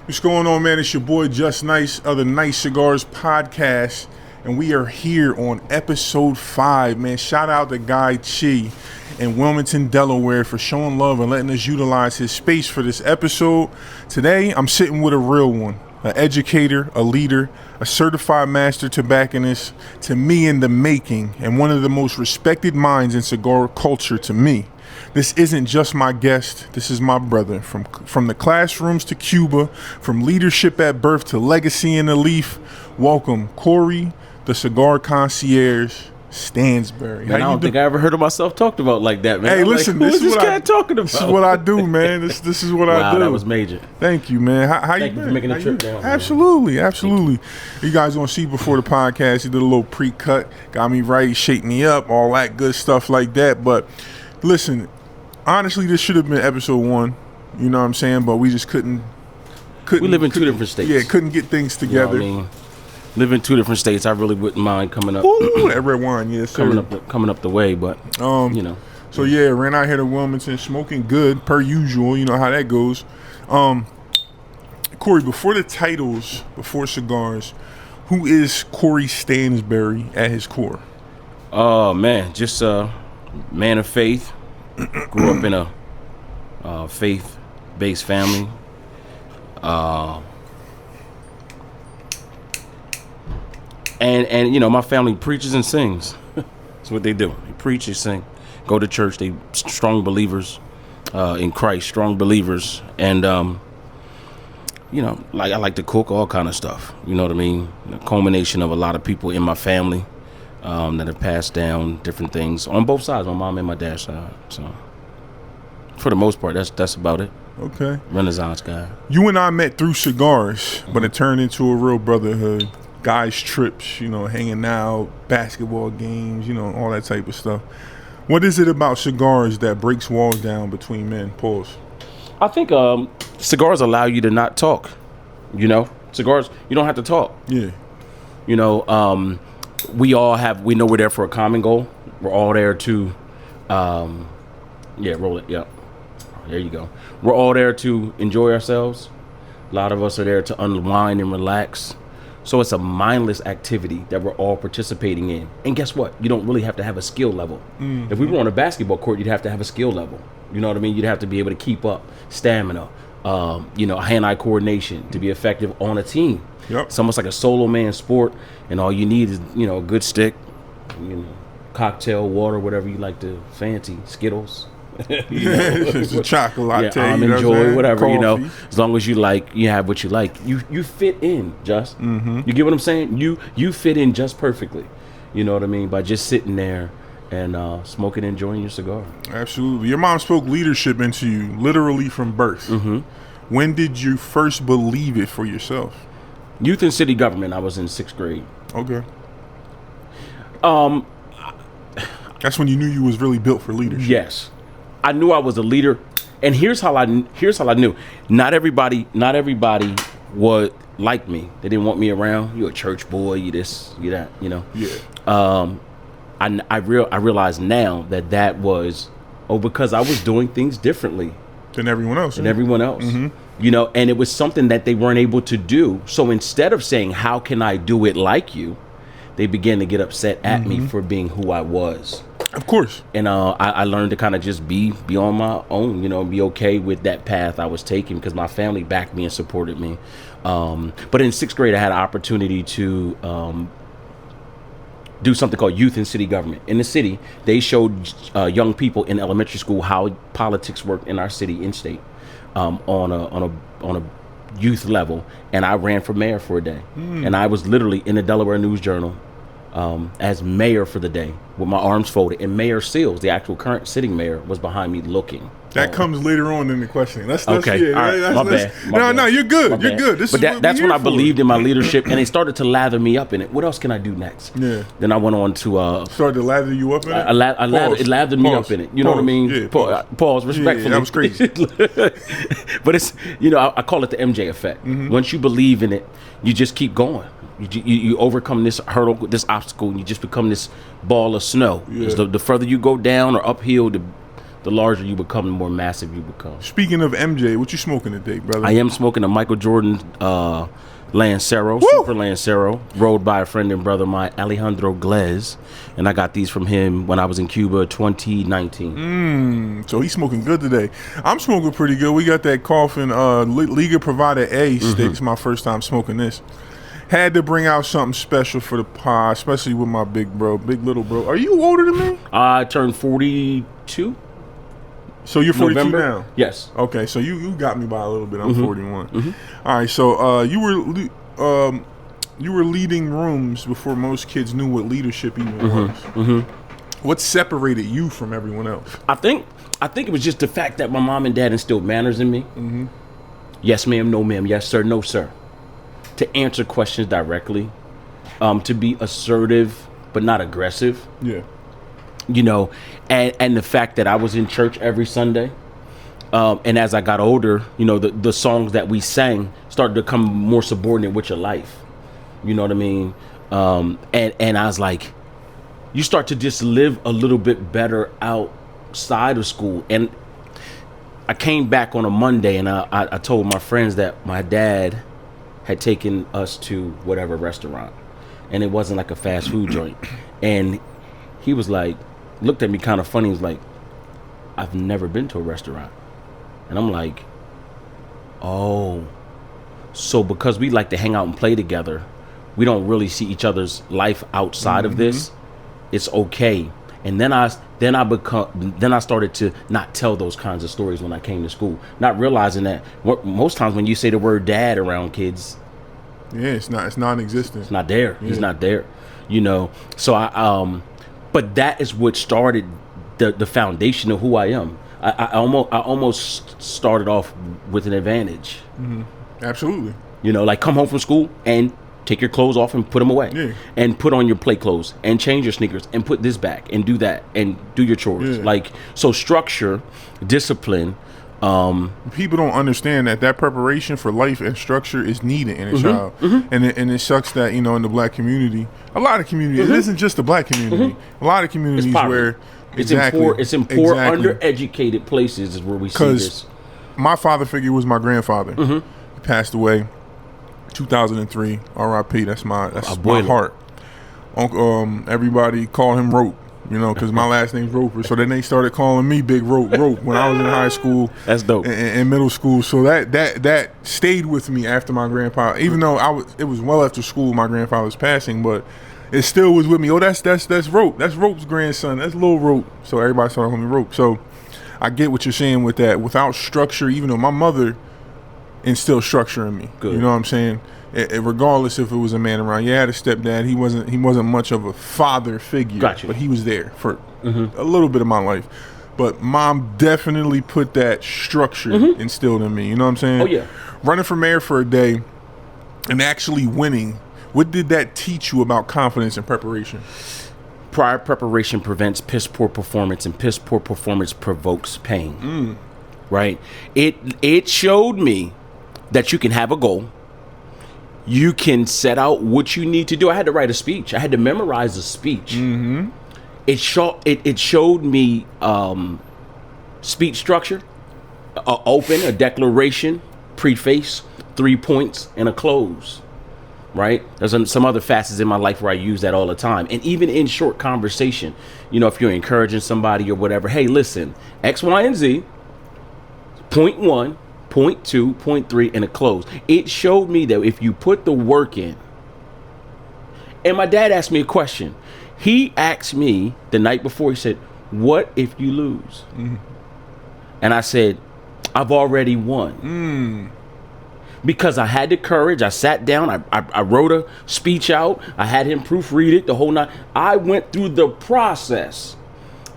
What's going on, man? It's your boy Just Nice of the Nice Cigars podcast, and we are here on episode 5, man. Shout out to Guy Chi in Wilmington, Delaware for showing love and letting us utilize his space for this episode. Today, I'm sitting with a real one, an educator, a leader, a certified master tobacconist, to me in the making, and one of the most respected minds in cigar culture to me. This isn't just my guest, this is my brother. From the classrooms to Cuba, from leadership at birth to legacy in the leaf. Welcome, Corey, the Cigar Concierge, Stansbury. Man, I don't think I ever heard of myself talked about like that, man. Hey, listen, like, this cat talking about? This is what I do, man. This is what I do. Wow, that was major. Thank you, man. How you Thank you for making the trip down. Absolutely. You guys gonna see before the podcast, he did a little pre-cut, got me right, shaped me up, all that good stuff like that. But listen, honestly, this should have been episode 1. You know what I'm saying? But we just couldn't. We live in 2 different states. Yeah, couldn't get things together. You know what I mean? Live in 2 different states. I really wouldn't mind coming up. Ooh, that red wine, yes, sir. Coming up the way, but you know. So yeah, ran out here to Wilmington, smoking good per usual. You know how that goes. Corey, before the titles, before cigars, who is Corey Stansbury at his core? Oh man, just a man of faith. Grew up in a faith-based family. And you know, my family preaches and sings. That's what they do. They preach, they sing, go to church. They strong believers in Christ, strong believers. And you know, like I like to cook, all kind of stuff. You know what I mean? The culmination of a lot of people in my family that have passed down different things on both sides, my mom and my dad's side. So for the most part, that's about it. Okay. Renaissance guy. You and I met through cigars, but it turned into a real brotherhood. Guys trips, you know, hanging out, basketball games, you know, all that type of stuff. What is it about cigars that breaks walls down between men? Pause. I think cigars allow you to not talk. You know, cigars, you don't have to talk. Yeah. You know, we know we're there for a common goal. We're all there to, roll it. Yeah. There you go. We're all there to enjoy ourselves. A lot of us are there to unwind and relax. So it's a mindless activity that we're all participating in. And guess what? You don't really have to have a skill level. Mm-hmm. If we were on a basketball court, you'd have to have a skill level. You know what I mean? You'd have to be able to keep up stamina, hand-eye coordination to be effective on a team. Yep. It's almost like a solo man sport, and all you need is, you know, a good stick, you know, cocktail, water, whatever you like to fancy, Skittles. You know, it's a chocolate latte. Yeah, enjoy whatever, coffee. You know, as long as you like, you have what you like. You fit in, just. Mm-hmm. You get what I'm saying? You fit in just perfectly. You know what I mean? By just sitting there and smoking, enjoying your cigar. Absolutely. Your mom spoke leadership into you, literally from birth. Mm-hmm. When did you first believe it for yourself? Youth and city government. I was in 6th grade. Okay. That's when you knew you was really built for leadership. Yes. I knew I was a leader, and here's how I knew. Not everybody would like me. They didn't want me around. You're a church boy. You this, you that. You know. Yeah. I realize now that was because I was doing things differently than everyone else. Mm-hmm. You know, and it was something that they weren't able to do. So instead of saying, "How can I do it like you?" they began to get upset at me for being who I was. Of course. And I learned to kind of just be on my own, you know, be okay with that path I was taking because my family backed me and supported me. But in 6th grade, I had an opportunity to do something called youth and city government. In the city, they showed young people in elementary school how politics worked in our city and state on a youth level. And I ran for mayor for a day. And I was literally in the Delaware News Journal as mayor for the day with my arms folded, and Mayor Seals, the actual current sitting mayor, was behind me looking. That comes later on in the questioning. Okay. All right. My bad. No, you're good. You're good. That's when I believed in my leadership, and they started to lather me up in it. What else can I do next? Yeah. Then I went on to started to lather you up in it. It lathered me up in it. You know what I mean? Yeah, pause. Respectfully. Yeah, that was crazy. But it's, you know, I call it the MJ effect. Mm-hmm. Once you believe in it, you just keep going. You overcome this hurdle, this obstacle, and you just become this ball of snow. Yeah. The further you go down or uphill, the larger you become, the more massive you become. Speaking of MJ, what you smoking today, brother? I am smoking a Michael Jordan Lancero, Woo! Super Lancero, rolled by a friend and brother of mine, Alejandro Glez, and I got these from him when I was in Cuba, 2019. So he's smoking good today. I'm smoking pretty good. We got that Coffin Liga Provider A stick. It's my first time smoking this. Had to bring out something special for the pod, especially with my big little bro. Are you older than me? I turned 42. So you're 42 November? now? Yes. Okay, so you got me by a little bit. I'm 41. All right, so you were leading rooms before most kids knew what leadership even was. What separated you from everyone else? I think it was just the fact that my mom and dad instilled manners in me. Yes, ma'am. No, ma'am. Yes, sir. No, sir. To answer questions directly, to be assertive but not aggressive. Yeah. You know, and the fact that I was in church every Sunday, and as I got older, you know, the songs that we sang started to become more subordinate with your life. You know what I mean? And I was like, you start to just live a little bit better outside of school. And I came back on a Monday, and I told my friends that my dad had taken us to whatever restaurant, and it wasn't like a fast food joint. And he was like, looked at me kind of funny. He was like, I've never been to a restaurant. And I'm like, oh, so because we like to hang out and play together, we don't really see each other's life outside of this. It's okay. And then I started to not tell those kinds of stories when I came to school, not realizing that most times when you say the word dad around kids, yeah, it's non-existent. It's not there. Yeah. He's not there. You know. So but that is what started the foundation of who I am. I almost started off with an advantage. Absolutely. You know, like come home from school and take your clothes off and put them away. Yeah. And put on your play clothes and change your sneakers and put this back and do that and do your chores. Yeah. Like, so structure, discipline. People don't understand that preparation for life and structure is needed in a child. And it sucks that, you know, in the black community, a lot of communities, it isn't just the black community, a lot of communities where it's in poor undereducated places is where we see this. My father figure was my grandfather. He passed away 2003. R.I.P. That's my heart. Uncle, everybody called him Rope, you know, because my last name's Roper. So then they started calling me Big Rope when I was in high school. That's dope. And middle school. So that stayed with me after my grandpa. Even though it was well after school my grandfather's passing, but it still was with me. Oh, that's Rope. That's Rope's grandson. That's Lil Rope. So everybody started calling me Rope. So I get what you're saying with that. Without structure, even though my mother instilled structure in me. Good. You know what I'm saying? Regardless if it was a man around. Yeah, I had a stepdad. He wasn't much of a father figure. Gotcha. But he was there for a little bit of my life. But mom definitely put that structure instilled in me. You know what I'm saying? Oh, yeah. Running for mayor for a day and actually winning, what did that teach you about confidence and preparation? Prior preparation prevents piss poor performance, and piss poor performance provokes pain. Right? It showed me that you can have a goal. You can set out what you need to do. I had to write a speech. I had to memorize a speech. It showed me speech structure, a declaration, preface, 3 points, and a close. Right? There's some other facets in my life where I use that all the time. And even in short conversation, you know, if you're encouraging somebody or whatever, hey, listen, X, Y, and Z, point 1, point 2, point 3, and a close. It showed me that if you put the work in, and my dad asked me a question. He asked me the night before, he said, what if you lose? And I said, I've already won. Because I had the courage. I sat down. I wrote a speech out. I had him proofread it the whole night. I went through the process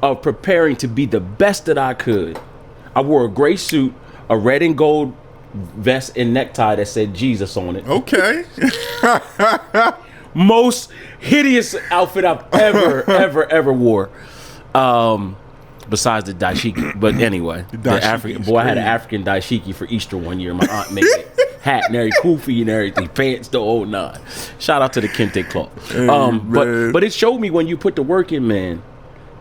of preparing to be the best that I could. I wore a gray suit, a red and gold vest and necktie that said Jesus on it. Okay. Most hideous outfit I've ever wore. Besides the daishiki. But anyway, the African boy, I had an African daishiki for Easter one year. My aunt made it. Hat and everything, kufi and everything, pants, the whole nine. Shout out to the kente cloth. But it showed me when you put the work in, man,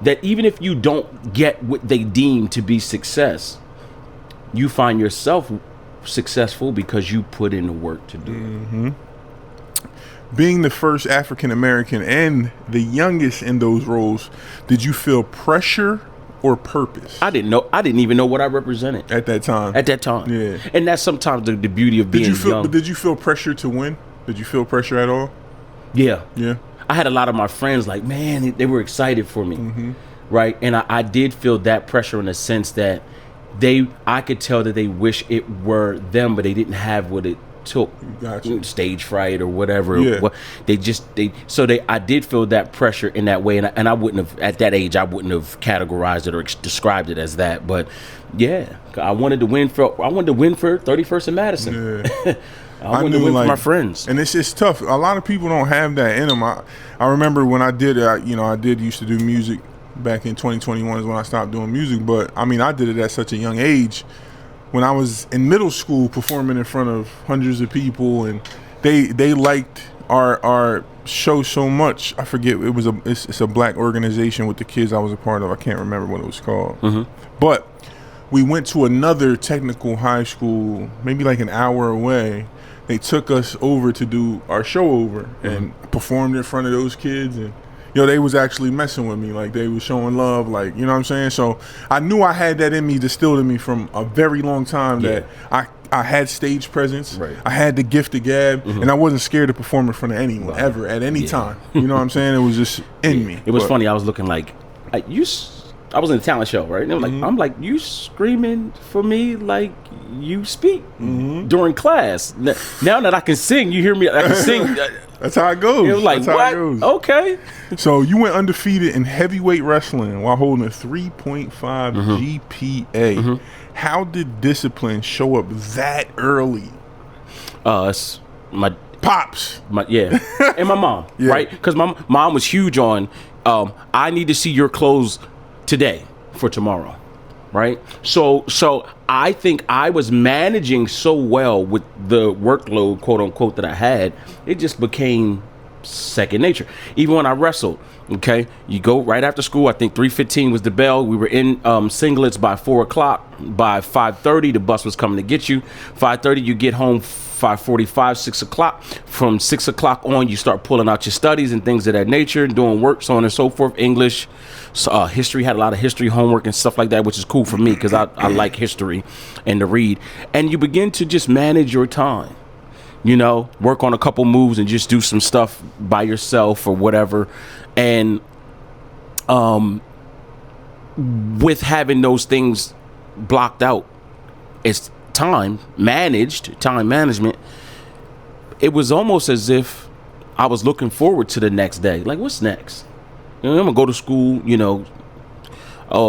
that even if you don't get what they deem to be success, you find yourself successful because you put in the work to do it. Being the first African American and the youngest in those roles, did you feel pressure or purpose? I didn't even know what I represented at that time. Yeah. And that's sometimes the beauty of being young. But did you feel pressure to win? Did you feel pressure at all? Yeah. Yeah. I had a lot of my friends like, man, they were excited for me. Right. And I did feel that pressure in the sense that I could tell that they wish it were them, but they didn't have what it took. Gotcha. Stage fright or whatever. Yeah. I did feel that pressure in that way, and I wouldn't have at that age. I wouldn't have categorized it or described it as that. But yeah, I wanted to win for 31st and Madison. Yeah. I wanted to win for my friends, and it's just tough. A lot of people don't have that in them. I remember when I did used to do music back in 2021 is when I stopped doing music. But I mean, I did it at such a young age. When I was in middle school, performing in front of hundreds of people, and they liked our show so much. I forget, it's a black organization with the kids I was a part of. I can't remember what it was called. But we went to another technical high school, maybe like an hour away. They took us over to do our show over and performed in front of those kids, and they was actually messing with me. Like, they was showing love, like, you know what I'm saying? So I knew I had that in me, distilled in me from a very long time, that I had stage presence. Right. I had the gift of gab, and I wasn't scared to perform in front of anyone, ever, at any time. You know what I'm saying? It was just in me. It was funny. I was looking like, I was in a talent show, right? And I'm like, you screaming for me like you speak during class. Now that I can sing, you hear me, I can sing. That's how it goes. It was like, that's what? Okay. So you went undefeated in heavyweight wrestling while holding a 3.5 GPA. How did discipline show up that early? It's my pops. And my mom, right? Because my mom was huge on, I need to see your clothes today for tomorrow, right? So I think I was managing so well with the workload, quote unquote, that I had, it just became second nature. Even when I wrestled, okay, you go right after school, I think 3:15 was the bell. We were in singlets by 4 o'clock. By 5:30, the bus was coming to get you. 5:30, you get home 5:45, 6 o'clock. From 6 o'clock on, you start pulling out your studies and things of that nature, doing work, so on and so forth. English, history, had a lot of history homework and stuff like that, which is cool for me because I like history and to read. And you begin to just manage your time, work on a couple moves and just do some stuff by yourself or whatever. And with having those things blocked out, it's time management, it was almost as if I was looking forward to the next day. Like, what's next? I'm gonna go to school,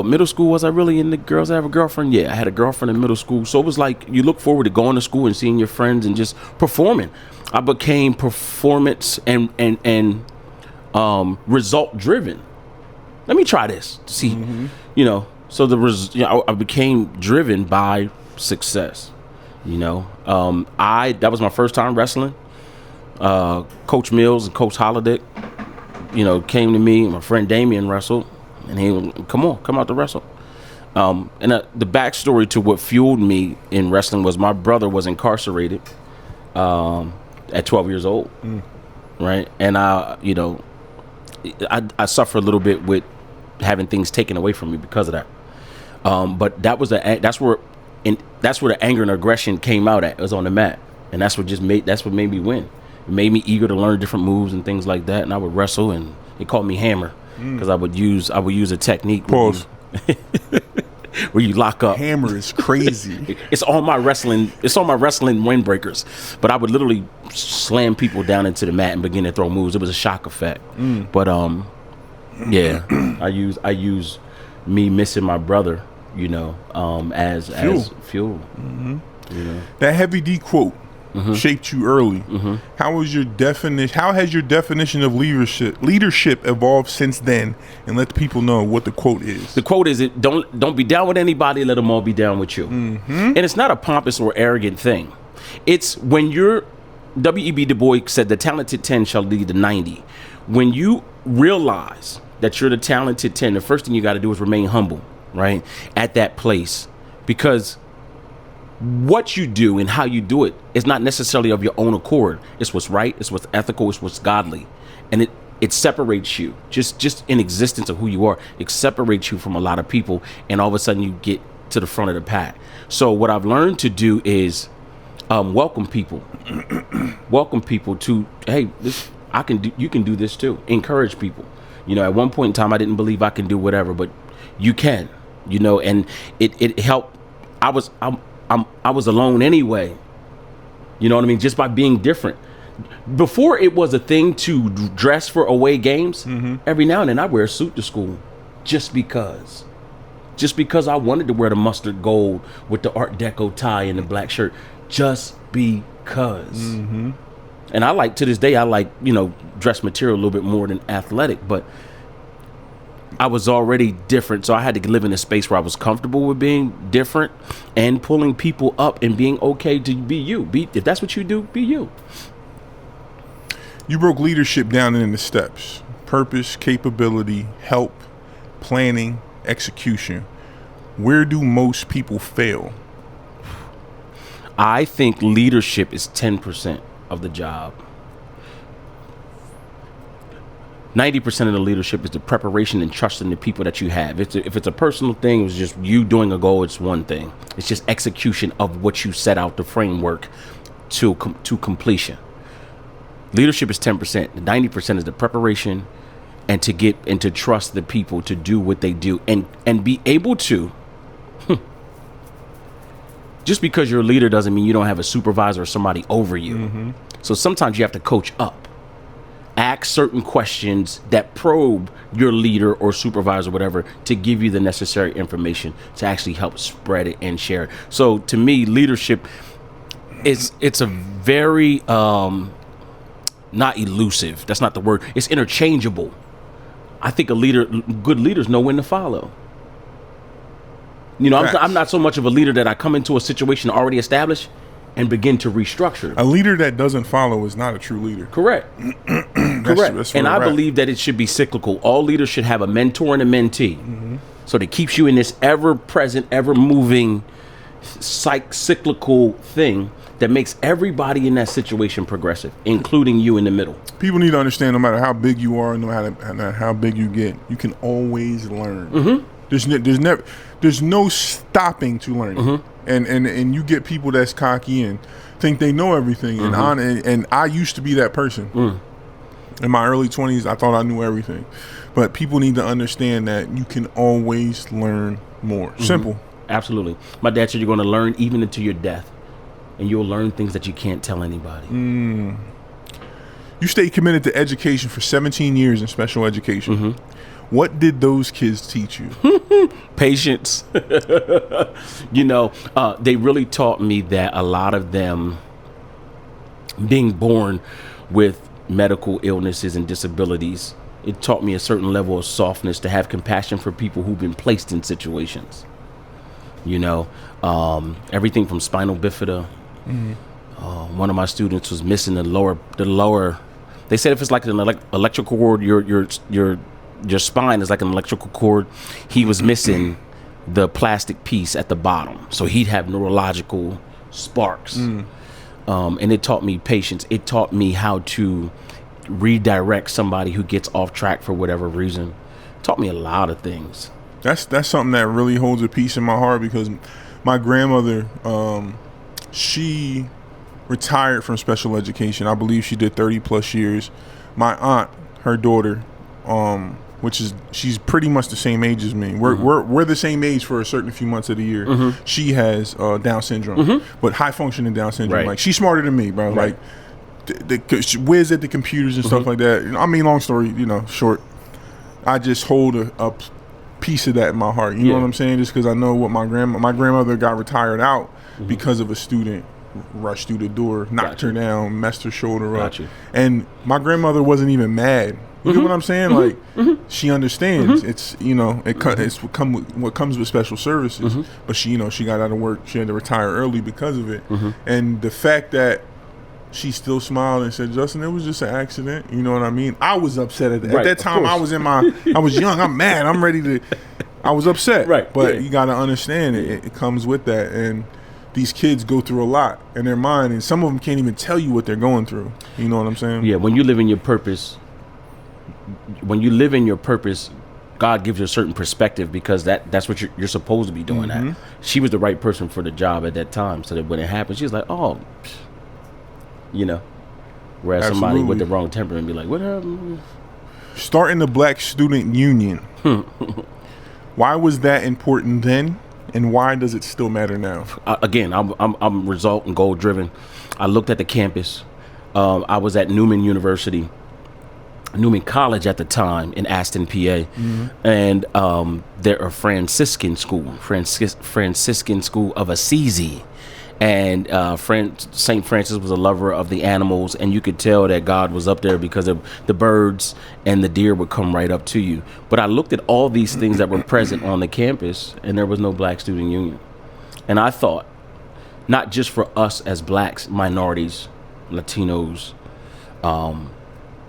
middle school, was I really into girls? I have a girlfriend? Yeah, I had a girlfriend in middle school. So it was like you look forward to going to school and seeing your friends and just performing. I became performance and result driven. Let me try this to see, so I became driven by success. That was my first time wrestling. Coach Mills and Coach Holiday, came to me. My friend Damien wrestled, and he was, come out to wrestle. And the backstory to what fueled me in wrestling was my brother was incarcerated at 12 years old, right? And I suffer a little bit with having things taken away from me because of that. But that's where the anger and aggression came out at. It was on the mat, and that's what made me win. It made me eager to learn different moves and things like that. And I would wrestle, and they called me Hammer because I would use a technique. Pause. Where you lock up. Hammer is crazy. It's on my wrestling windbreakers. But I would literally slam people down into the mat and begin to throw moves. It was a shock effect. But I use me missing my brother, as fuel. That Heavy D quote shaped you early. How has your definition of leadership evolved since then? And let the people know what the quote is. The quote is, don't be down with anybody, let them all be down with you. And it's not a pompous or arrogant thing. It's when W.E.B. Du Bois said the talented 10 shall lead the 90. When you realize that you're the talented 10, the first thing you got to do is remain humble, right? At that place. Because what you do and how you do it is not necessarily of your own accord. It's what's right, it's what's ethical, it's what's godly. And it separates you, just in existence of who you are. It separates you from a lot of people, and all of a sudden you get to the front of the pack. So what I've learned to do is welcome people. Welcome people to, hey, you can do this too. Encourage people. You know, at one point in time I didn't believe I can do whatever, but you can, you know, and it helped. I was alone anyway. You know what I mean? Just by being different. Before it was a thing to dress for away games, every now and then I wear a suit to school just because I wanted to wear the mustard gold with the Art Deco tie and the black shirt, just because. And I like, to this day, I like, you know, dress material a little bit more than athletic, but I was already different. So I had to live in a space where I was comfortable with being different and pulling people up and being okay to be you. If that's what you do, be you. You broke leadership down into steps: purpose, capability, help, planning, execution. Where do most people fail? I think leadership is 10% of the job. 90% of the leadership is the preparation and trusting the people that you have. If it's a personal thing, it's just you doing a goal, it's one thing. It's just execution of what you set out, the framework to completion. Leadership is 10%. The 90% is the preparation and to trust the people to do what they do and be able to. Just because you're a leader doesn't mean you don't have a supervisor or somebody over you. So sometimes you have to coach up. Ask certain questions that probe your leader or supervisor, whatever, to give you the necessary information to actually help spread it and share it. So to me, leadership it's a very not elusive. That's not the word. It's interchangeable. I think good leaders know when to follow. You know, I'm not so much of a leader that I come into a situation already established and begin to restructure. A leader that doesn't follow is not a true leader. Correct. Correct. That's and I believe that it should be cyclical. All leaders should have a mentor and a mentee. So that keeps you in this ever-present, ever-moving, cyclical thing that makes everybody in that situation progressive, including you in the middle. People need to understand, no matter how big you are, no matter how big you get, you can always learn. There's no stopping to learning. And you get people that's cocky and think they know everything. And I used to be that person. In my early 20s, I thought I knew everything. But people need to understand that you can always learn more. Simple. Absolutely. My dad said you're going to learn even until your death. And you'll learn things that you can't tell anybody. You stayed committed to education for 17 years in special education. What did those kids teach you? Patience. You know, they really taught me that a lot of them being born with medical illnesses and disabilities, it taught me a certain level of softness, to have compassion for people who've been placed in situations. You know, everything from spinal bifida. One of my students was missing the lower. They said if it's like an electrical cord, your spine is like an electrical cord. He was missing the plastic piece at the bottom, so he'd have neurological sparks. And it taught me patience. It taught me how to redirect somebody who gets off track for whatever reason. It taught me a lot of things. That's something that really holds a piece in my heart, because my grandmother, she retired from special education. I believe she did 30 plus years. My aunt, her daughter, she's pretty much the same age as me. We're the same age for a certain few months of the year. She has Down syndrome, but high functioning Down syndrome. Like, she's smarter than me, bro. Like, she whiz at the computers and stuff like that. I mean, long story, short, I just hold a piece of that in my heart. You know what I'm saying? Just because I know what my grandmother got retired out because of a student rushed through the door, knocked her down, messed her shoulder up. And my grandmother wasn't even mad. You know what I'm saying? Like, she understands. It's, it's what comes with special services. But she got out of work. She had to retire early because of it. And the fact that she still smiled and said, Justin, it was just an accident. You know what I mean? I was upset at that. Right, At that time, I was I was young. I'm mad. I'm ready to, I was upset. Right. But yeah. you got to understand it comes with that. And these kids go through a lot in their mind. And some of them can't even tell you what they're going through. You know what I'm saying? Yeah. When you live in your purpose, God gives you a certain perspective because that's what you're supposed to be doing. That she was the right person for the job at that time, so that when it happened, she was like, "Oh, you know." Whereas somebody with the wrong temperament be like, "What happened?" Starting the Black Student Union. Why was that important then, and why does it still matter now? Again, I'm result and goal driven. I looked at the campus. I was at Newman College at the time in Aston, PA, and they're a Franciscan school of Assisi, and St. Francis was a lover of the animals, and you could tell that God was up there because of the birds and the deer would come right up to you. But I looked at all these things that were present on the campus, and there was no Black Student Union, and I thought, not just for us as blacks, minorities, Latinos,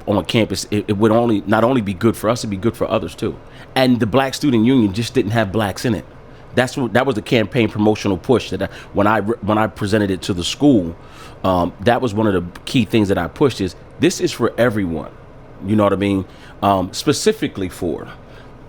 on campus, it would not only be good for us, it'd be good for others too. And the Black Student Union just didn't have blacks in it. That was the campaign promotional push that when I presented it to the school, that was one of the key things that I pushed is this is for everyone. You know what I mean? Specifically for.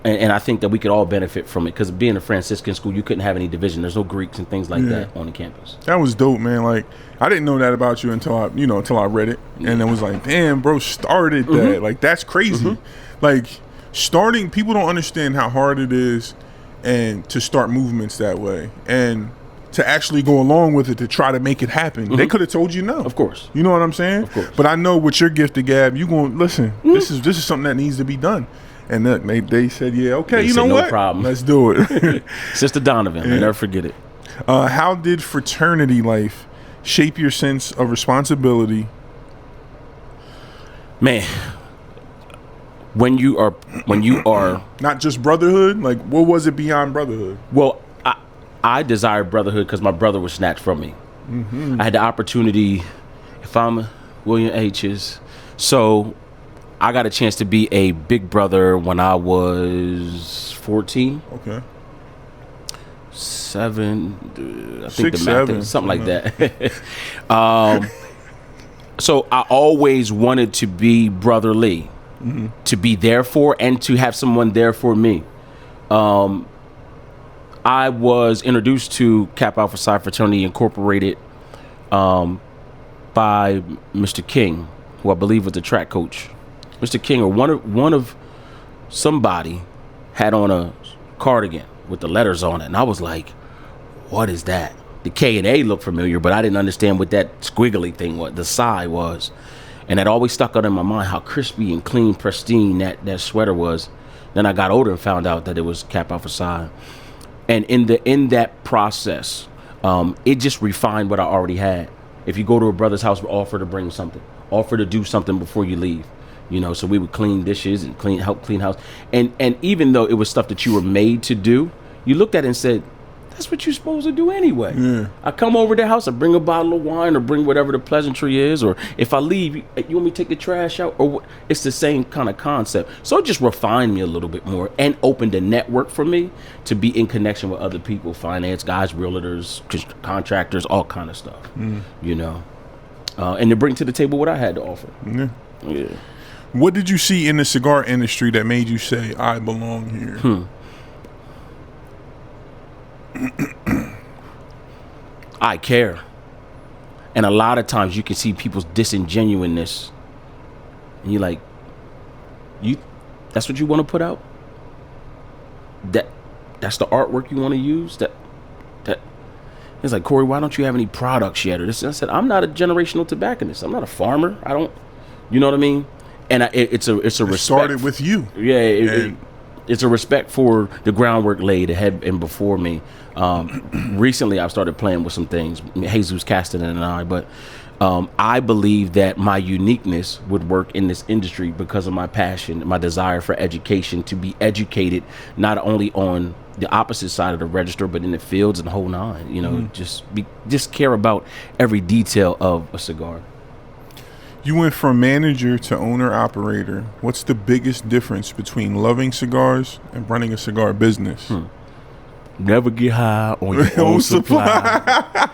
And I think that we could all benefit from it because being a Franciscan school, you couldn't have any division. There's no Greeks and things like that on the campus. That was dope, man. Like, I didn't know that about you until I read it, and it was like, damn, bro, started that. Like, that's crazy. Like, starting, people don't understand how hard it is, and to start movements that way, and to actually go along with it to try to make it happen. They could have told you no. Of course. You know what I'm saying? Of course. But I know with your gift of gab, you going listen. This is something that needs to be done. And look, they said, yeah, okay, They you said, know no what? problem. Let's do it. Sister Donovan, I'll never forget it. How did fraternity life shape your sense of responsibility? Man, when you are Not just brotherhood, like what was it beyond brotherhood? well, I desired brotherhood because my brother was snatched from me. I had the opportunity, if I'm William H's, so I got a chance to be a big brother when I was 14. Okay. 7, I think 6, the math 7, is something like that. So I always wanted to be brotherly, to be there for and to have someone there for me. I was introduced to Kappa Alpha Psi Fraternity Incorporated by Mr. King, who I believe was the track coach. Mr. King or one of somebody had on a cardigan with the letters on it, and I was like, what is that? The K and A looked familiar, but I didn't understand what that squiggly thing was, the psi was. And that always stuck out in my mind how crispy and clean, pristine that sweater was. Then I got older and found out that it was Kappa Alpha Psi. And in that process, it just refined what I already had. If you go to a brother's house, offer to bring something, offer to do something before you leave. You know, so we would clean dishes and help clean house. And even though it was stuff that you were made to do, you looked at it and said, that's what you're supposed to do anyway. Yeah. I come over to the house, I bring a bottle of wine or bring whatever the pleasantry is. Or if I leave, you want me to take the trash out? Or what? It's the same kind of concept. So it just refined me a little bit more and opened a network for me to be in connection with other people, finance guys, realtors, contractors, all kind of stuff, you know. And to bring to the table what I had to offer. Yeah. What did you see in the cigar industry that made you say, I belong here? I care. And a lot of times you can see people's disingenuousness. And you're like, that's what you want to put out? That's the artwork you want to use? That it's like, Corey, why don't you have any products yet? Or this. And I said, I'm not a generational tobacconist. I'm not a farmer. I don't, you know what I mean? And it's a respect. Started with you. Yeah, it's a respect for the groundwork laid ahead and before me. Recently, I've started playing with some things. Jesus Castanen and I, but I believe that my uniqueness would work in this industry because of my passion, my desire for education, to be educated not only on the opposite side of the register, but in the fields and the whole nine. You know, just care about every detail of a cigar. You went from manager to owner-operator. What's the biggest difference between loving cigars and running a cigar business? Never get high on your own supply.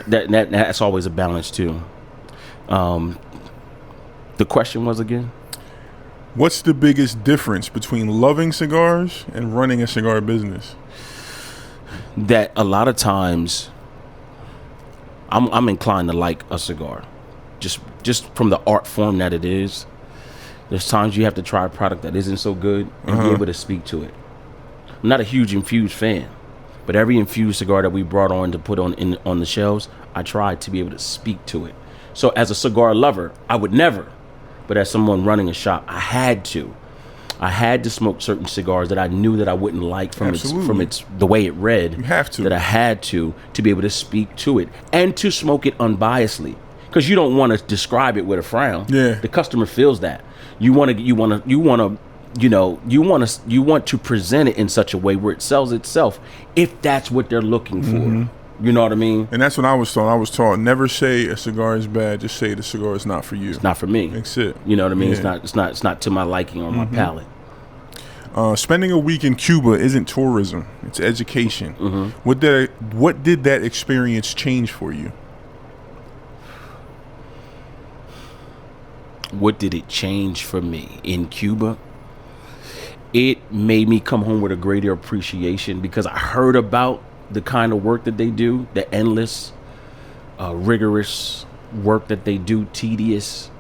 That's always a balance too. The question was again? What's the biggest difference between loving cigars and running a cigar business? That a lot of times I'm inclined to like a cigar. Just from the art form that it is. There's times you have to try a product that isn't so good and be able to speak to it. I'm not a huge infused fan, but every infused cigar that we brought on to put on the shelves, I tried to be able to speak to it. So as a cigar lover, I would never, but as someone running a shop, I had to smoke certain cigars that I knew that I wouldn't like from the way it read. You have to. That I had to be able to speak to it and to smoke it unbiasedly. Because you don't want to describe it with a frown. Yeah. The customer feels that. You want to present it in such a way where it sells itself, if that's what they're looking for. You know what I mean? And that's what I was taught. I was taught, never say a cigar is bad. Just say the cigar is not for you. It's not for me. That's it. You know what I mean? Yeah. It's not to my liking or my palate. Spending a week in Cuba isn't tourism. It's education. What did that experience change for you? What did it change for me in Cuba? It made me come home with a greater appreciation because I heard about the kind of work that they do, the endless, rigorous work that they do, tedious.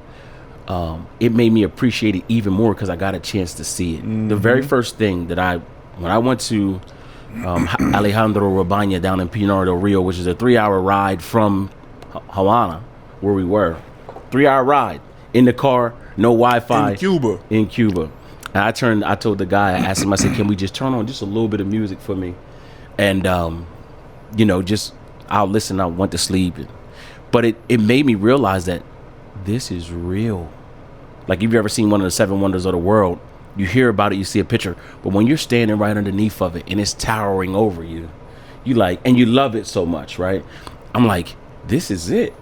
It made me appreciate it even more because I got a chance to see it. The very first thing that when I went to Alejandro Rabana down in Pinar del Rio, which is a 3-hour ride from Havana, where we were, 3-hour ride. In the car, no Wi-Fi. In Cuba. And I told the guy, I asked him, I said, can we just turn on just a little bit of music for me? And, I'll listen, I went to sleep. But it made me realize that this is real. Like, if you've ever seen one of the 7 wonders of the world, you hear about it, you see a picture. But when you're standing right underneath of it and it's towering over you, and you love it so much, right? I'm like, this is it.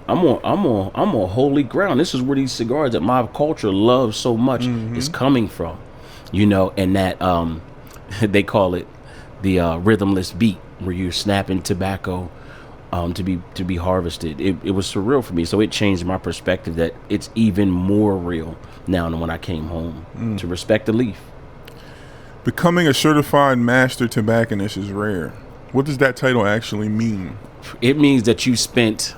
I'm on holy ground. This is where these cigars that my culture loves so much is coming from, and that they call it the rhythmless beat, where you're snapping tobacco to be harvested. It was surreal for me, so it changed my perspective that it's even more real now than when I came home. To respect the leaf. Becoming a certified master tobacconist is rare. What does that title actually mean? It means that you spent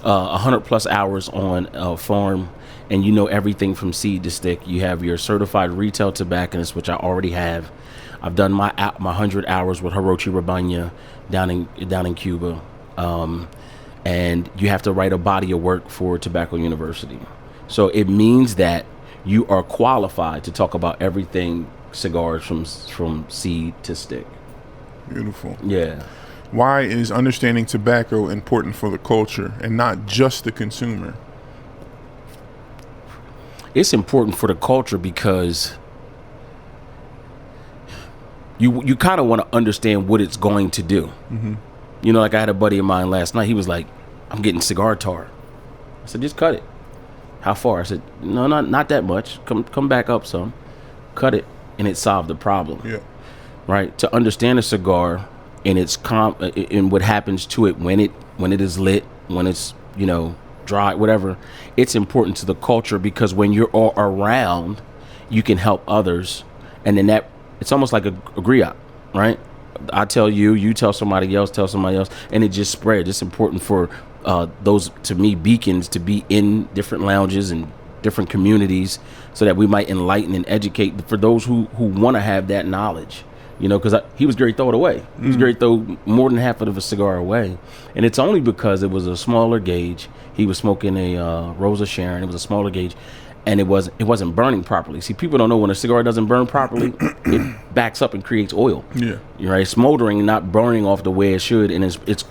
100+ hours on a farm, and you know everything from seed to stick. You have your certified retail tobacconist, which I already have. I've done my 100 hours with Hirochi Rabana down in Cuba, and you have to write a body of work for Tobacco University. So it means that you are qualified to talk about everything cigars from seed to stick. Beautiful. Yeah. Why is understanding tobacco important for the culture and not just the consumer? It's important for the culture because you kind of want to understand what it's going to do. Like I had a buddy of mine last night. He was like, I'm getting cigar tar. I said, just cut it. How far? I said, no, not that much. Come back up some. Cut it, and it solved the problem. Yeah. Right? To understand a cigar and and what happens to it when it is lit, when it's dry, whatever, it's important to the culture because when you're all around, you can help others, and then it's almost like a griot, right? I tell you, you tell somebody else, and it just spreads. It's important for those, to me, beacons to be in different lounges and different communities so that we might enlighten and educate for those who want to have that knowledge. Because he was going to throw it away. He was going to throw more than half of a cigar away. And it's only because it was a smaller gauge. He was smoking a Rosa Sharon. It was a smaller gauge. And it wasn't burning properly. See, people don't know when a cigar doesn't burn properly, it backs up and creates oil. Yeah. Right? Smoldering, not burning off the way it should. And it's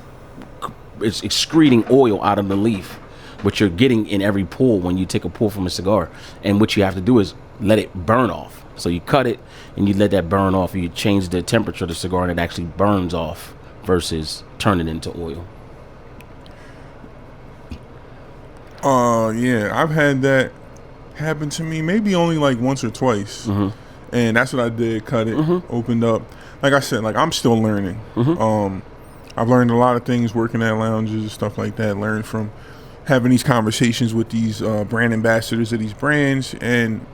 excreting oil out of the leaf, which you're getting in every pull when you take a pull from a cigar. And what you have to do is let it burn off. So you cut it and you let that burn off. You change the temperature of the cigar and it actually burns off versus turning it into oil. Yeah, I've had that happen to me maybe only like once or twice. And that's what I did, cut it, opened up. Like I said, like I'm still learning. I've learned a lot of things working at lounges and stuff like that, learned from having these conversations with these brand ambassadors of these brands. And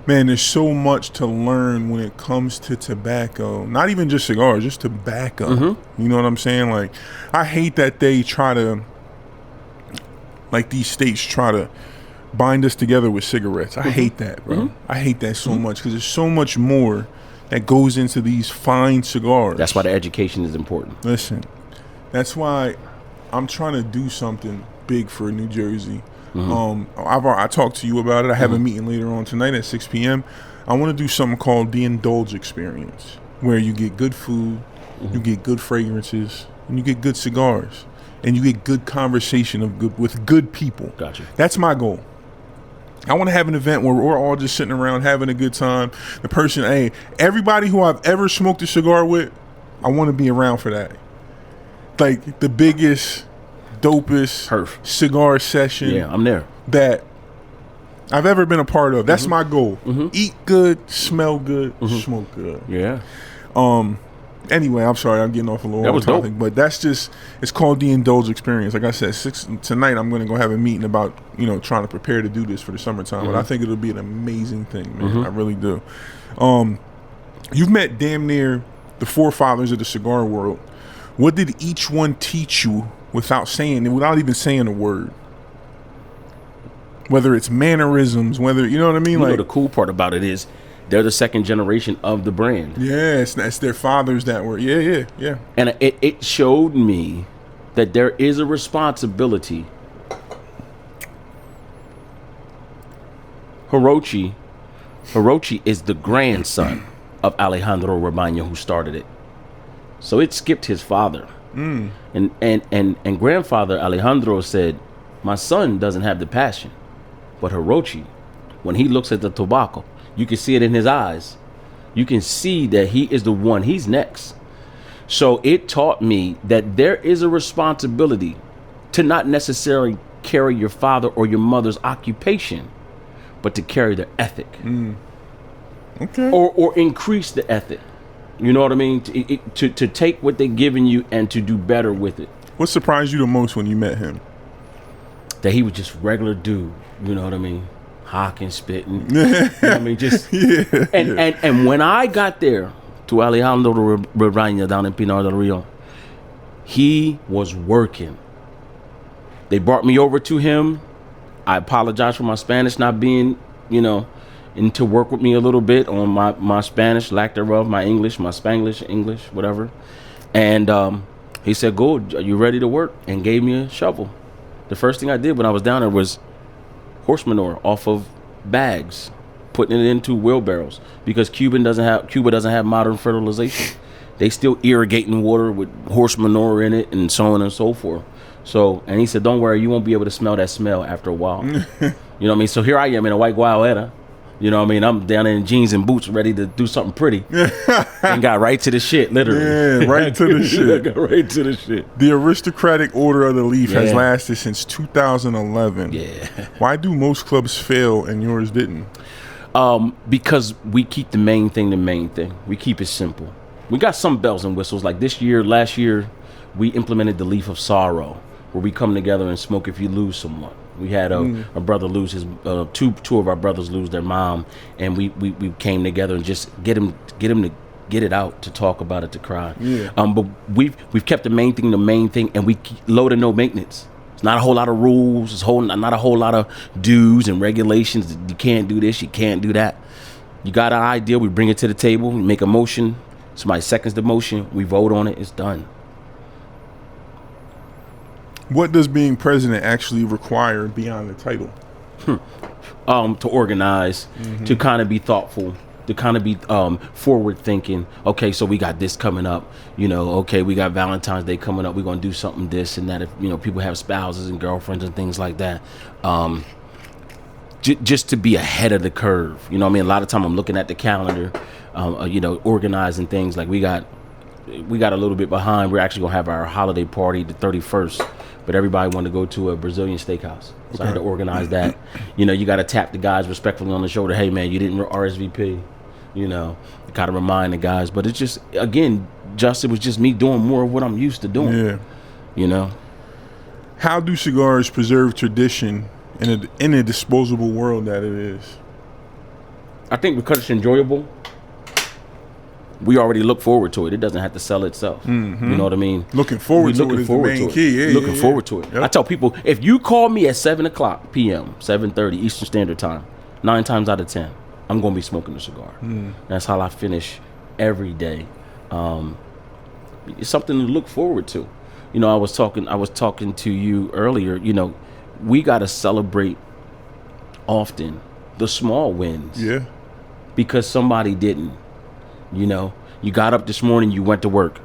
man, there's so much to learn when it comes to tobacco. Not even just cigars, just tobacco. You know what I'm saying? Like, I hate that they try to, like these states try to bind us together with cigarettes. I hate that, bro. I hate that so much because there's so much more that goes into these fine cigars. That's why the education is important. Listen, that's why I'm trying to do something big for New Jersey. I talked to you about it. I have a meeting later on tonight at 6 p.m. I want to do something called the Indulge Experience, where you get good food, you get good fragrances, and you get good cigars, and you get good conversation with good people. Gotcha. That's my goal. I want to have an event where we're all just sitting around having a good time. The person, hey, everybody who I've ever smoked a cigar with, I want to be around for that. Like the biggest, dopest cigar session. Yeah, I'm there. That I've ever been a part of. That's my goal. Eat good, smell good, smoke good. Yeah. Anyway, I'm sorry, I'm getting off a little That was topic, dope. but that's just, it's called the Indulge Experience. Like I said, tonight I'm going to go have a meeting about, trying to prepare to do this for the summertime. But I think it'll be an amazing thing, man. I really do. You've met damn near the forefathers of the cigar world. What did each one teach you without even saying a word? Whether it's mannerisms, whether, you know what I mean? The cool part about it is they're the second generation of the brand. Yeah, it's their fathers that were, yeah. And it showed me that there is a responsibility. Hirochi is the grandson of Alejandro Romaña, who started it. So it skipped his father. And grandfather Alejandro said, my son doesn't have the passion. But Hirochi, when he looks at the tobacco, you can see it in his eyes. You can see that he is the one. He's next. So it taught me that there is a responsibility to not necessarily carry your father or your mother's occupation, but to carry their ethic. Okay. Or increase the ethic. You know what I mean? To take what they're giving you and to do better with it. What surprised you the most when you met him? That he was just regular dude. You know what I mean? Hawking, spitting. You know what I mean? Just and when I got there to Alejandro Romaña down in Pinar del Rio, he was working. They brought me over to him. I apologize for my Spanish not being, and to work with me a little bit on my Spanish, lack thereof, my English, my Spanglish, English, whatever. And he said, "Good, are you ready to work?" And gave me a shovel. The first thing I did when I was down there was horse manure off of bags, putting it into wheelbarrows, because Cuba doesn't have modern fertilization. They still irrigating water with horse manure in it and so on and so forth. So, and he said, "Don't worry, you won't be able to smell that smell after a while." You know what I mean? So here I am in a white guayabera. You know what I mean? I'm down in jeans and boots ready to do something pretty. And got right to the shit, literally. Yeah, right to the shit. Got right to the shit. The Aristocratic Order of the Leaf has lasted since 2011. Yeah. Why do most clubs fail and yours didn't? Because we keep the main thing. We keep it simple. We got some bells and whistles. Like last year, we implemented the Leaf of Sorrow, where we come together and smoke if you lose someone. We had a brother lose his two of our brothers lose their mom, and we came together and just get him to get it out, to talk about it, to cry. Yeah. But we've kept the main thing, and we low to no maintenance. It's not a whole lot of rules. It's not a whole lot of dues and regulations. You can't do this. You can't do that. You got an idea. We bring it to the table. We make a motion. Somebody seconds the motion. We vote on it. It's done. What does being president actually require beyond the title? To organize, to kind of be thoughtful, to kind of be forward thinking. Okay, so we got this coming up. Okay, we got Valentine's Day coming up. We're gonna do something this and that. If people have spouses and girlfriends and things like that. Just to be ahead of the curve. You know what I mean? A lot of time I'm looking at the calendar, organizing things. Like we got a little bit behind. We're actually gonna have our holiday party the 31st. but everybody wanted to go to a Brazilian steakhouse. So I had to organize that. You know, you got to tap the guys respectfully on the shoulder. Hey, man, you didn't RSVP. You know, kind of remind the guys. But it's just, again, it was just me doing more of what I'm used to doing. Yeah. You know? How do cigars preserve tradition in a disposable world that it is? I think because it's enjoyable, we already look forward to it. It doesn't have to sell itself. Mm-hmm. You know what I mean? Looking forward to it is the main key. Yeah, looking forward to it. Yep. I tell people, if you call me at 7 o'clock p.m., 7:30 Eastern Standard Time, 9 times out of 10, I'm going to be smoking a cigar. That's how I finish every day. It's something to look forward to. You know, I was talking to you earlier. You know, we got to celebrate often the small wins. Yeah. Because somebody didn't. You know, you got up this morning, you went to work.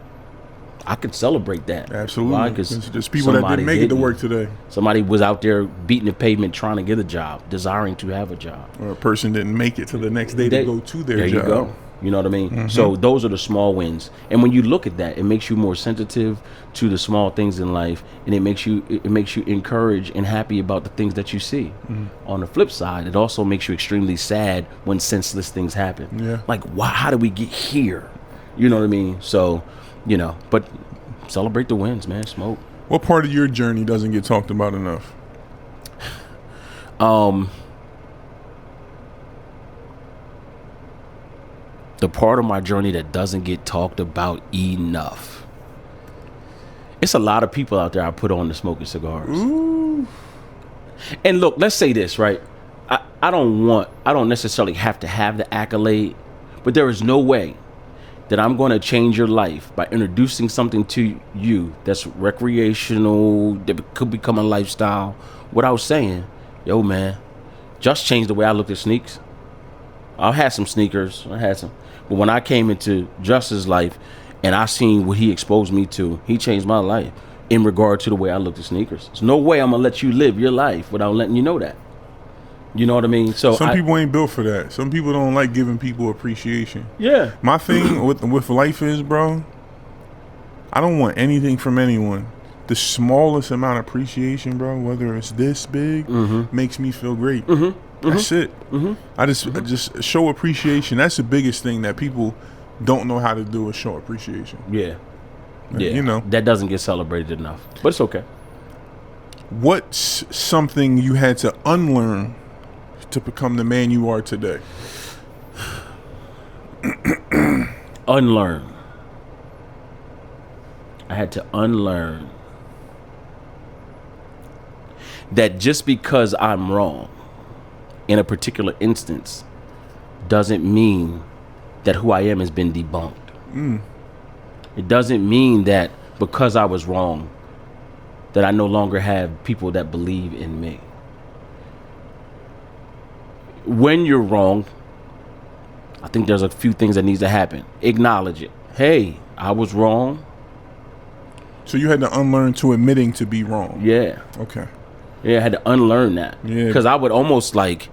I could celebrate that. Absolutely. Why? Because there's people that didn't make it to work today. Somebody was out there beating the pavement trying to get a job, desiring to have a job. Or a person didn't make it to the next day to go to their job. There you go. You know what I mean? Mm-hmm. So those are the small wins. And when you look at that, it makes you more sensitive to the small things in life, and it makes you encouraged and happy about the things that you see. Mm-hmm. On the flip side, it also makes you extremely sad when senseless things happen. Yeah. Like, why? How did we get here? You know what I mean? So, you know, but celebrate the wins, man. Smoke. What part of your journey doesn't get talked about enough? The part of my journey that doesn't get talked about enough. It's a lot of people out there I put on to smoking cigars. Ooh. And look, let's say this, right? I don't necessarily have to have the accolade, but there is no way that I'm going to change your life by introducing something to you that's recreational, that could become a lifestyle, without saying, yo, man, just changed the way I looked at sneaks. I had some sneakers. But when I came into Just's life and I seen what he exposed me to, he changed my life in regard to the way I looked at sneakers. There's no way I'm going to let you live your life without letting you know that. You know what I mean? So some people ain't built for that. Some people don't like giving people appreciation. Yeah. My thing with life is, bro, I don't want anything from anyone. The smallest amount of appreciation, bro, whether it's this big, makes me feel great. That's it. I just show appreciation. That's the biggest thing that people don't know how to do, is show appreciation. Yeah. You know, that doesn't get celebrated enough, but it's okay. What's something you had to unlearn to become the man you are today? Unlearn. I had to unlearn that just because I'm wrong in a particular instance doesn't mean that who I am has been debunked. It doesn't mean that because I was wrong that I no longer have people that believe in me. When you're wrong, I think there's a few things that needs to happen. Acknowledge it. Hey, I was wrong. So you had to unlearn to admitting to be wrong. Yeah. Okay. Yeah, I had to unlearn that. Yeah. Because I would almost like,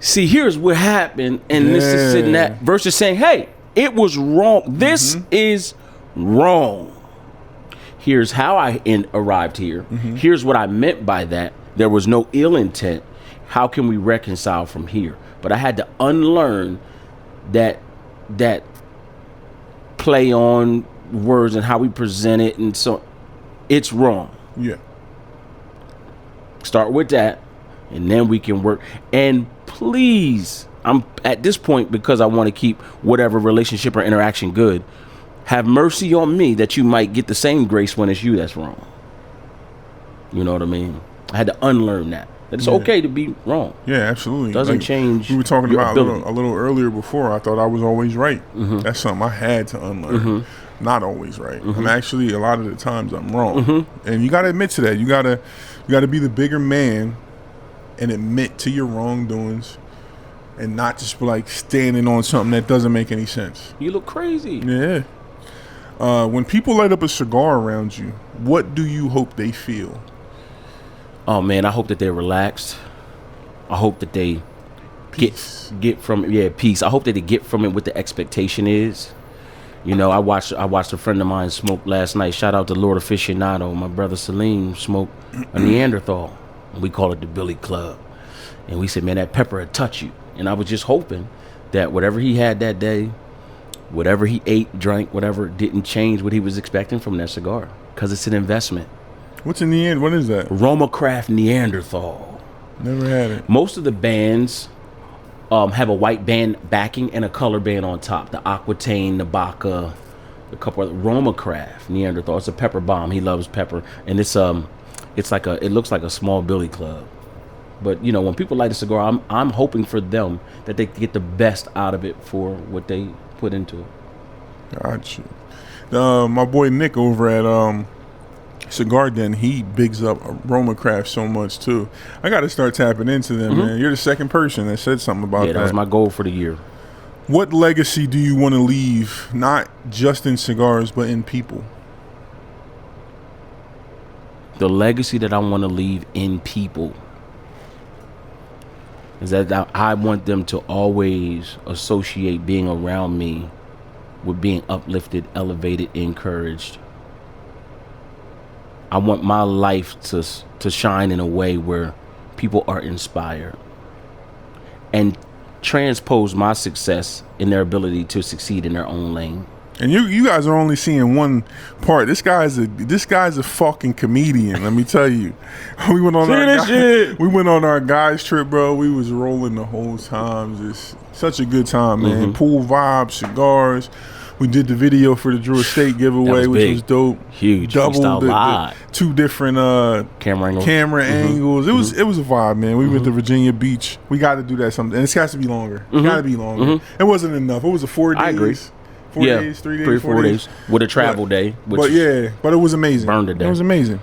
see, here's what happened, and this is and that, versus saying, hey, it was wrong. This is wrong. Here's how I arrived here. Here's what I meant by that. There was no ill intent. How can we reconcile from here? But I had to unlearn that play on words and how we present it, and so it's wrong. Yeah. Start with that, and then we can work. And please, I'm at this point, because I want to keep whatever relationship or interaction good, have mercy on me that you might get the same grace when it's you that's wrong. You know what I mean? I had to unlearn that. That it's okay to be wrong. Yeah, absolutely. Doesn't change. We were talking about a little earlier before. I thought I was always right. That's something I had to unlearn. Not always right. I'm actually, a lot of the times I'm wrong. And you got to admit to that. You got to be the bigger man and admit to your wrongdoings, and not just like standing on something that doesn't make any sense. You look crazy. Yeah. When people light up a cigar around you, what do you hope they feel? Oh man, I hope that they're relaxed. I hope that they get from peace. I hope that they get from it what the expectation is. You know, I watched a friend of mine smoke last night. Shout out to Lord Aficionado. My brother Salim smoked a Neanderthal. We call it the Billy Club. And we said, man, that pepper would touch you. And I was just hoping that whatever he had that day, whatever he ate, drank, whatever, didn't change what he was expecting from that cigar. Because it's an investment. What's in the end? What is that? Romacraft Neanderthal. Never had it. Most of the bands have a white band backing and a color band on top. The Aquitaine, the Baca, a couple of Romacraft Neanderthal. It's a pepper bomb. He loves pepper. And it looks like a small Billy Club. But you know, when people light a cigar, I'm hoping for them that they get the best out of it for what they put into it. Gotcha. My boy Nick over at Cigar Den, he bigs up Romacraft so much too. I got to start tapping into them, man. You're the second person that said something about that. Yeah, that was my goal for the year. What legacy do you want to leave, not just in cigars, but in people? The legacy that I want to leave in people is that I want them to always associate being around me with being uplifted, elevated, encouraged. I want my life to shine in a way where people are inspired and transpose my success in their ability to succeed in their own lane. And you guys are only seeing one part. This guy's a fucking comedian. Let me tell you. We went on our guys trip, bro. We was rolling the whole time. Just such a good time, man. Pool vibes, cigars. We did the video for the Drew Estate giveaway, which was dope. Huge. Double the two different camera angles. It was a vibe, man. We went to Virginia Beach. We got to do that sometime. And it has to be longer. It got to be longer. It wasn't enough. It was a 4 days. I agree. 4 days, 3 days, 3 or 4 days with a travel day. But it was amazing. Burned a day. It was amazing.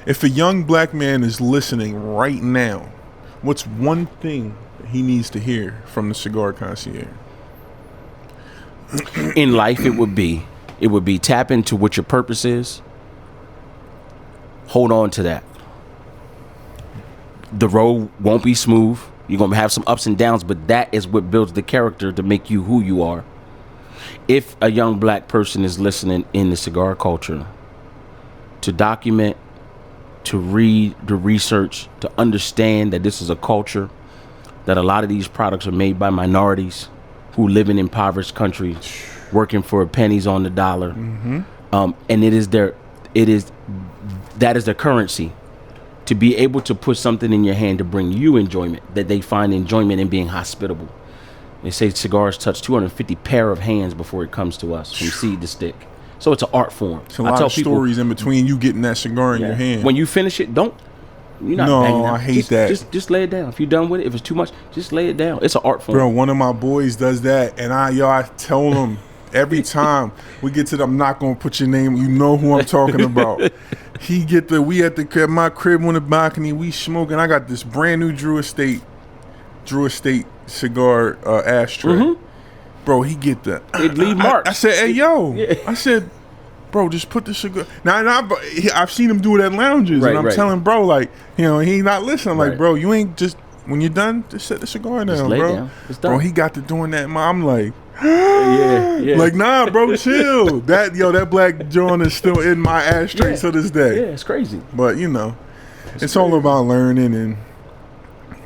If a young black man is listening right now, what's one thing that he needs to hear from the Cigar Concierge? In life, it would be tap into what your purpose is. Hold on to that. The road won't be smooth. You're going to have some ups and downs, but that is what builds the character to make you who you are. If a young black person is listening in the cigar culture, to document, to read, to research, to understand that this is a culture, that a lot of these products are made by minorities who live in impoverished countries, working for pennies on the dollar, and that is their currency. To be able to put something in your hand to bring you enjoyment, that they find enjoyment in being hospitable. They say cigars touch 250 pair of hands before it comes to us, from seed to stick. So it's an art form. It's a lot of stories in between you getting that cigar in your hand. When you finish it, you're not banging out. I hate that. Just lay it down. If you're done with it, if it's too much, just lay it down. It's an art form. Bro, one of my boys does that, and I tell him every time we get to the, I'm not gonna put your name. You know who I'm talking about. We at my crib on the balcony. We smoking. I got this brand new Drew Estate cigar ashtray. Bro, he get the. It leave marks. I said, hey yo. Yeah. I said, bro, just put the cigar. Now I've seen him do it at lounges, and I'm telling bro, like, he ain't not listening. I'm like, bro, you ain't just when you're done, just set the cigar down, bro. Down. It's done. Bro, he got to doing that. I'm like. Yeah. Like, nah, bro, chill. That black joint is still in my ashtray to this day. Yeah, it's crazy. But it's all about learning, and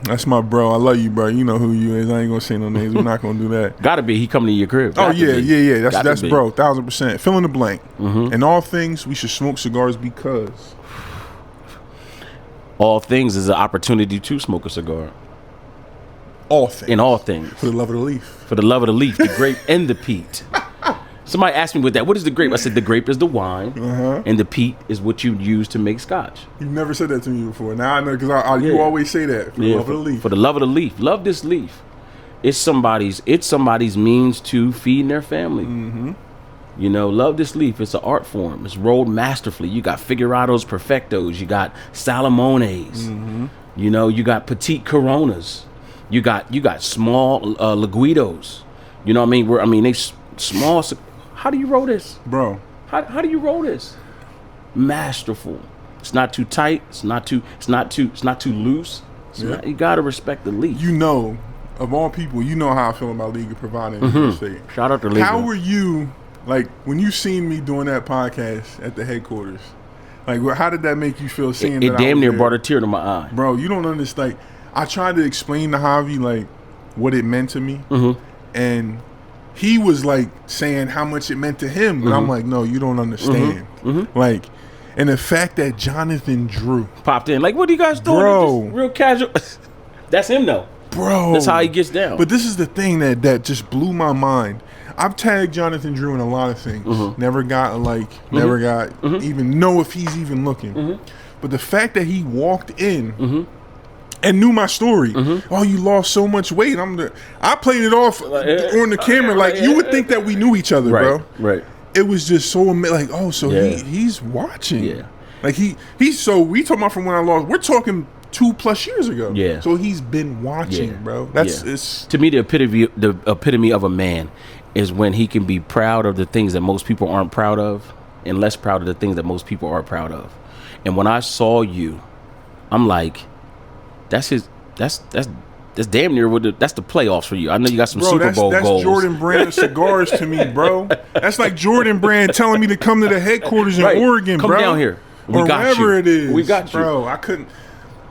that's my bro. I love you, bro. You know who you is. I ain't gonna say no names. We're not gonna do that. Gotta be. He coming to your crib. Yeah. That's bro. 1000%. Fill in the blank. In all things, we should smoke cigars because all things is an opportunity to smoke a cigar. All things. In all things. For the love of the leaf. For the love of the leaf, the grape and the peat. Somebody asked me with that, what is the grape? I said the grape is the wine, and the peat is what you use to make scotch. You've never said that to me before. Now I know, because you always say that. For the love of the leaf. For the love of the leaf. Love this leaf. It's somebody's means to feed their family. Love this leaf. It's an art form. It's rolled masterfully. You got figurados, perfectos. You got salomones. You got petite coronas. You got small Laguitos. You know what I mean? They small. How do you roll this, bro? How do you roll this? Masterful. It's not too tight. It's not too loose. You gotta respect the leaf. of all people, you know how I feel about League of Providing in real estate. Shout out to League. How were you, like, when you seen me doing that podcast at the headquarters? Like, how did that make you feel seeing that? It damn near brought a tear to my eye. Bro, you don't understand. Like, I tried to explain to Javi, like, what it meant to me. And he was, like, saying how much it meant to him. And I'm like, no, you don't understand. Like, and the fact that Jonathan Drew popped in, like, what are you guys doing? Bro. Just real casual. That's him, though. Bro. That's how he gets down. But this is the thing that just blew my mind. I've tagged Jonathan Drew in a lot of things. Never got a like, never got even know if he's even looking. But the fact that he walked in and knew my story. Oh, you lost so much weight. I played it off on the camera like you would think that we knew each other, bro. Right. It was just so amazing. Like, oh, so he's watching. Yeah. Like he's so we talking about from when I lost. We're talking 2+ years ago. Yeah. So he's been watching, bro. It's to me the epitome of a man is when he can be proud of the things that most people aren't proud of and less proud of the things that most people are proud of. And when I saw you, I'm like, that's damn near that's the playoffs for you. I know you got some Super Bowl that's goals. Jordan Brand cigars to me, bro. That's like Jordan Brand telling me to come to the headquarters in Oregon, come bro. Come down here. We or got wherever you. It is. We got you. Bro, I couldn't.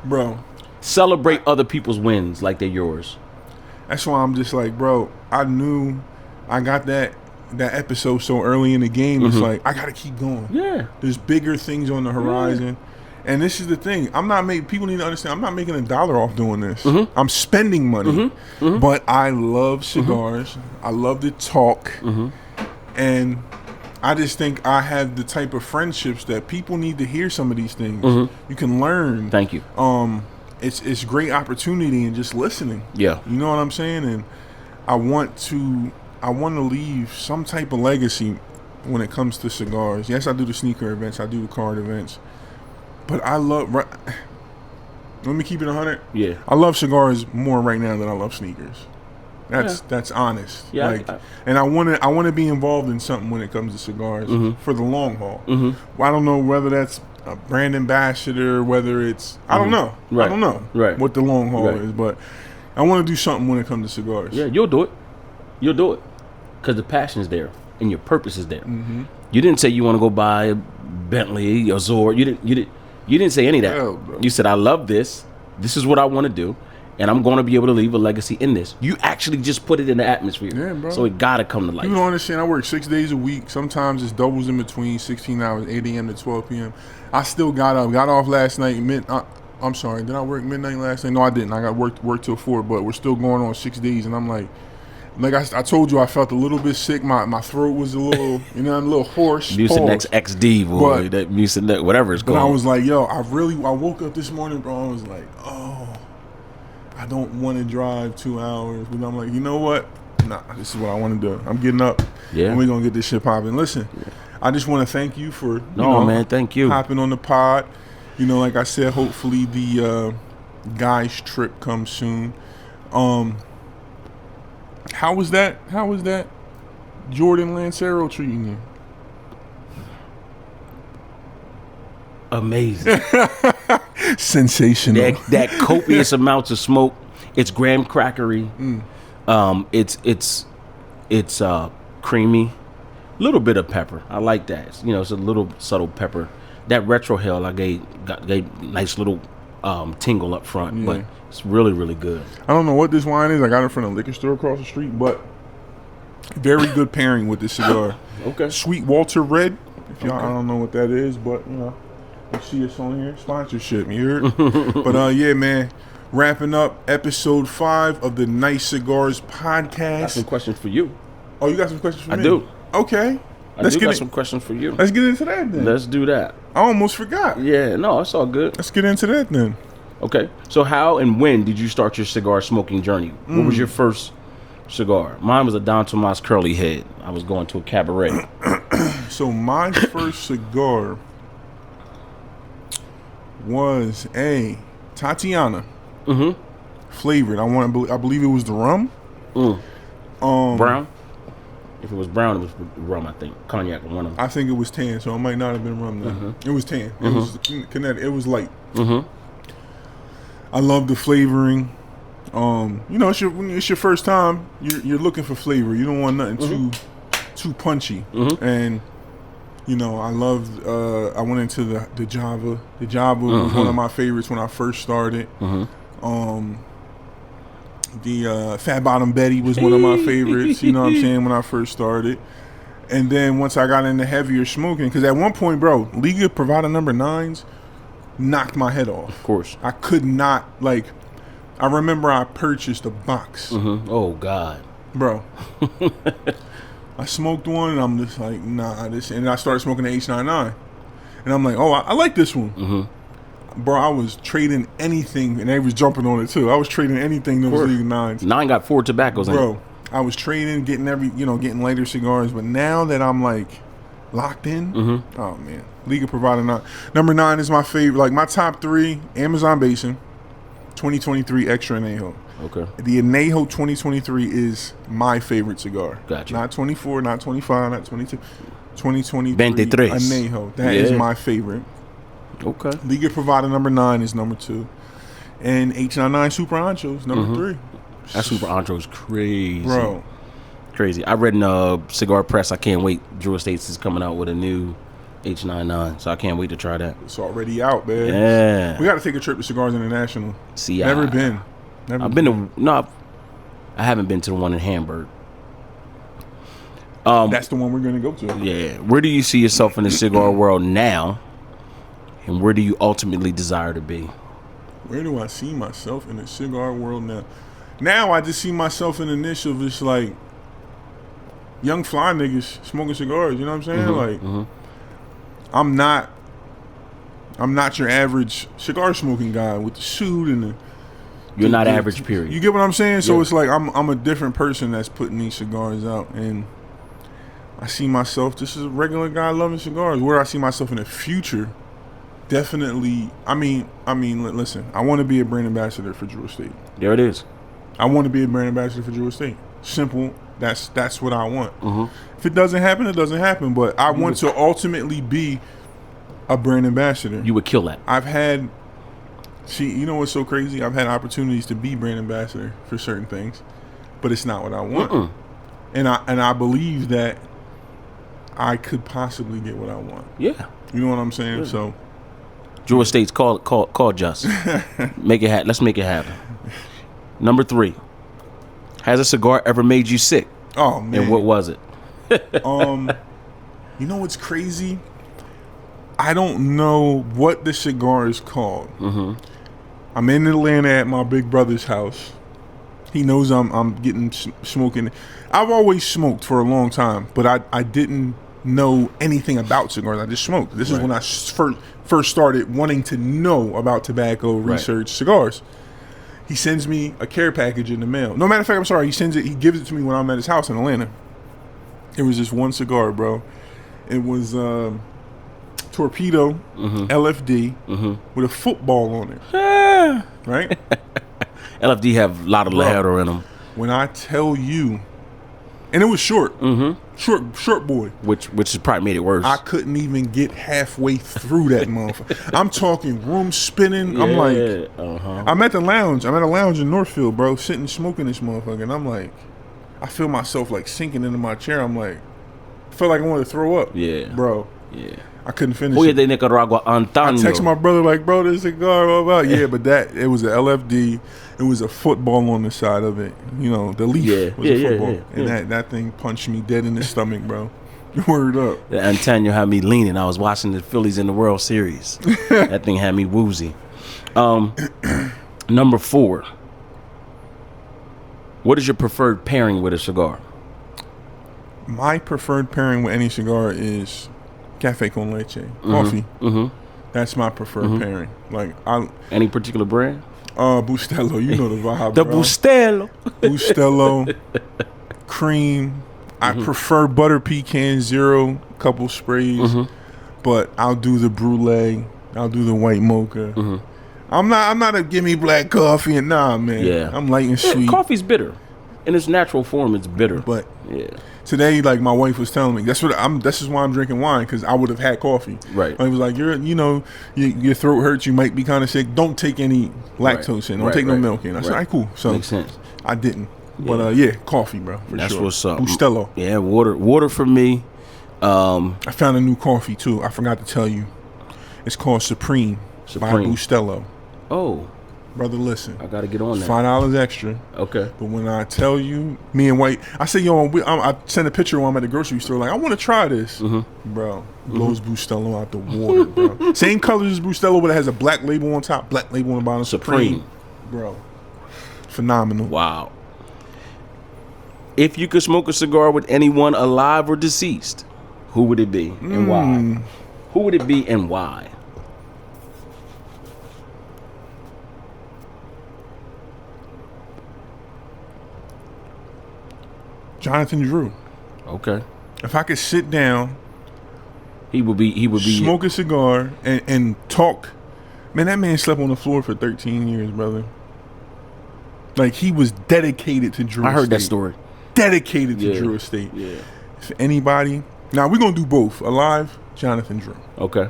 Bro. Celebrate other people's wins like they're yours. That's why I'm just like, bro, I knew I got that episode so early in the game. It's like, I got to keep going. Yeah. There's bigger things on the horizon. And this is the thing. People need to understand, I'm not making $1 off doing this. I'm spending money. But I love cigars. I love to talk. And I just think I have the type of friendships that people need to hear some of these things. You can learn. Thank you. It's great opportunity in just listening. Yeah. You know what I'm saying? And I want to leave some type of legacy when it comes to cigars. Yes, I do the sneaker events. I do the card events. But I love. Let me keep it 100. Yeah. I love cigars more right now than I love sneakers. That's honest. Yeah. And I want to be involved in something when it comes to cigars for the long haul. Well, I don't know whether that's a brand ambassador, whether it's I don't know. Right. I don't know what the long haul is, but I want to do something when it comes to cigars. Yeah, you'll do it. You'll do it because the passion is there and your purpose is there. You didn't say you want to go buy a Bentley or Zord. You didn't say any of that. Hell, bro. You said, I love this. This is what I want to do. And I'm going to be able to leave a legacy in this. You actually just put it in the atmosphere. Yeah, bro. So it got to come to life. You don't understand. I work 6 days a week. Sometimes it's doubles in between, 16 hours, 8 a.m. to 12 p.m. I still got off last night. I'm sorry. Did I work midnight last night? No, I didn't. I got work till 4, but we're still going on 6 days. And I'm like I told you, I felt a little bit sick. My throat was a little, a little hoarse. Mucinex XD, boy. That Mucinex, whatever it's called. But I was like, yo, I woke up this morning, bro. I was like, oh, I don't want to drive 2 hours. But I'm like, you know what? Nah, this is what I want to do. I'm getting up. Yeah. And we're going to get this shit popping. Listen, I just want to thank you for, man, thank you. Hopping on the pod. Like I said, hopefully the guys' trip comes soon. How was that Jordan Lancero treating you? Amazing. Sensational. That copious amounts of smoke. It's graham crackery. It's creamy. Little bit of pepper. I like that. It's a little subtle pepper. That retro hell I gave nice little tingle up front, but it's really, really good. I don't know what this wine is. I got it from a liquor store across the street, but very good pairing with this cigar. Okay. Sweet Walter Red. If y'all, I don't know what that is, but you see us on here. Sponsorship, you heard? But yeah, man. Wrapping up episode 5 of the Nice Cigars podcast. Got some questions for you. Oh, you got some questions for me? I do. Okay. I got some questions for you. Let's get into that then. Let's do that. I almost forgot. Yeah, no, it's all good. Let's get into that then. Okay. So how and when did you start your cigar smoking journey? What was your first cigar? Mine was a Don Tomas Curly Head. I was going to a cabaret. So my first cigar was a Tatiana. Flavored. I believe it was the rum. Brown? If it was brown, it was rum, I think. Cognac, one of them. I think it was tan, so it might not have been rum then. It was tan. It was Connecticut. It was light. I love the flavoring. You know, when it's your first time, you're looking for flavor. You don't want nothing too punchy. And you know, I loved. I went into the Java. The Java was one of my favorites when I first started. The Fat Bottom Betty was one of my favorites. You know what I'm saying, when I first started. And then once I got into heavier smoking, because at one point, bro, Liga Privada number 9s knocked my head off. Of course. I could not, like, I remember I purchased a box. Oh, God. Bro. I smoked one, and I'm just like, nah, this. And I started smoking the H99. And I'm like, oh, I like this one. Bro, I was trading anything, and they was jumping on it, too. I was trading anything that was Liga 9s. 9 got 4 tobaccos in it. Bro, I was trading, getting lighter cigars. But now that I'm, like, locked in, oh, man. Liga Privada 9. Number 9 is my favorite. Like, my top 3, Amazon Basin, 2023 Extra Anejo. Okay. The Anejo 2023 is my favorite cigar. Gotcha. Not 24, not 25, not 22. 2023 23. Anejo. That is my favorite. Okay. Liga Privada number 9 is number 2. And H99 Super Ancho is number 3. That Super Ancho is crazy. Bro. Crazy. I read in Cigar Press, I can't wait. Drew Estates is coming out with a new H99, so I can't wait to try that. It's already out, man. Yeah. We got to take a trip to Cigars International. See, Never been. I've been to, no, I haven't been to the one in Hamburg. That's the one we're going to go to. Yeah. Where do you see yourself in the cigar world now? And where do you ultimately desire to be? Where do I see myself in the cigar world now? Now I just see myself in the niche of just like young fly niggas smoking cigars. You know what I'm saying? I'm not your average cigar smoking guy with the suit and the. You're not average, period. You get what I'm saying? So it's like I'm a different person that's putting these cigars out, and I see myself just as a regular guy loving cigars. Where I see myself in the future. Definitely, I mean, listen, I want to be a brand ambassador for Drew Estate. There it is. I want to be a brand ambassador for Drew Estate. Simple. That's what I want. If it doesn't happen, it doesn't happen. But I want to ultimately be a brand ambassador. You would kill that. You know what's so crazy? I've had opportunities to be brand ambassador for certain things, but it's not what I want. And I believe that I could possibly get what I want. Yeah. You know what I'm saying? Yeah. So. Drew Estates, call Just. Make it happen. Let's make it happen. Number 3. Has a cigar ever made you sick? Oh, man. And what was it? You know what's crazy? I don't know what the cigar is called. I'm in Atlanta at my big brother's house. He knows I'm getting smoking. I've always smoked for a long time, but I didn't know anything about cigars. I just smoked. This is when I first started wanting to know about tobacco, research, cigars. He sends me a care package in the mail. No matter of fact, I'm sorry. He gives it to me when I'm at his house in Atlanta. It was just one cigar, bro. It was Torpedo LFD with a football on it. Right? LFD have a lot of leather in them. When I tell you, and it was short. Short boy. Which has probably made it worse. I couldn't even get halfway through that motherfucker. I'm talking room spinning. I'm like, I'm at the lounge. I'm at a lounge in Northfield, bro, sitting smoking this motherfucker. And I'm like, I feel myself like sinking into my chair. I'm like, I feel like I wanted to throw up. Yeah. Bro. Yeah. I couldn't finish it. De Nicaragua, Antonio. I text my brother like, bro, this cigar, blah, blah. Yeah, but it was an LFD. It was a football on the side of it. You know, the leaf was a football. And that thing punched me dead in the stomach, bro. Word up. The Antonio had me leaning. I was watching the Phillies in the World Series. That thing had me woozy. Number 4. What is your preferred pairing with a cigar? My preferred pairing with any cigar is Cafe con leche, coffee. That's my preferred pairing. Like any particular brand? Bustelo, you know the vibe. The bro. Bustelo, cream. I prefer butter pecan zero, couple sprays, but I'll do the brulee. I'll do the white mocha. I'm not a gimme black coffee and nah, man. Yeah, I'm light and sweet. Coffee's bitter. In its natural form, it's bitter. But yeah. Today, like my wife was telling me, this is why I'm drinking wine, because I would have had coffee. Right. I was like, your throat hurts, you might be kind of sick. Don't take any lactose in. Don't take no milk in. I said, all right, cool. So makes sense. I didn't. But coffee, bro. That's sure. What's up. Bustelo. Yeah, water for me. I found a new coffee too. I forgot to tell you. It's called Supreme. By Bustelo. Oh. Brother, listen. I gotta get on that. $5 extra. Okay. But when I tell you, me and White, I say, I sent a picture when I'm at the grocery store. Like, I want to try this, bro. Blows Bustelo out the water, bro. Same colors as Bustelo, but it has a black label on top, black label on the bottom. Supreme, bro. Phenomenal. Wow. If you could smoke a cigar with anyone alive or deceased, who would it be and why? Who would it be and why? Jonathan Drew. Okay. If I could sit down, he would be smoke a cigar and talk. Man, that man slept on the floor for 13 years, brother. Like, he was dedicated to Drew Estate. I heard that story. Dedicated to Drew Estate. Yeah. If anybody, now we're gonna do both. Alive, Jonathan Drew. Okay.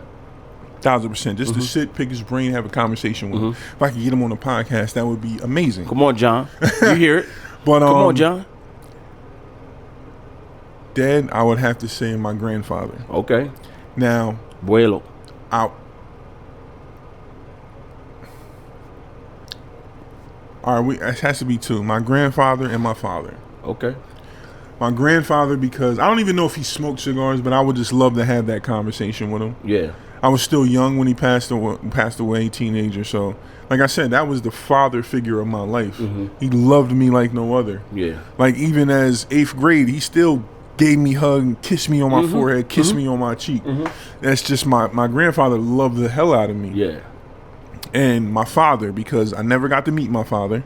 1000%. Just to sit, pick his brain, have a conversation with him. If I could get him on the podcast, that would be amazing. Come on, John. You hear it? But come on, John. Dad, I would have to say my grandfather. Okay. Now, Buelo. All right, it has to be two. My grandfather and my father. Okay. My grandfather, because I don't even know if he smoked cigars, but I would just love to have that conversation with him. Yeah. I was still young when he passed away, teenager. So, like I said, that was the father figure of my life. He loved me like no other. Yeah. Like, even as 8th grade, he still gave me a hug and kissed me on my forehead, kissed me on my cheek. That's just my grandfather loved the hell out of me. Yeah. And my father, because I never got to meet my father.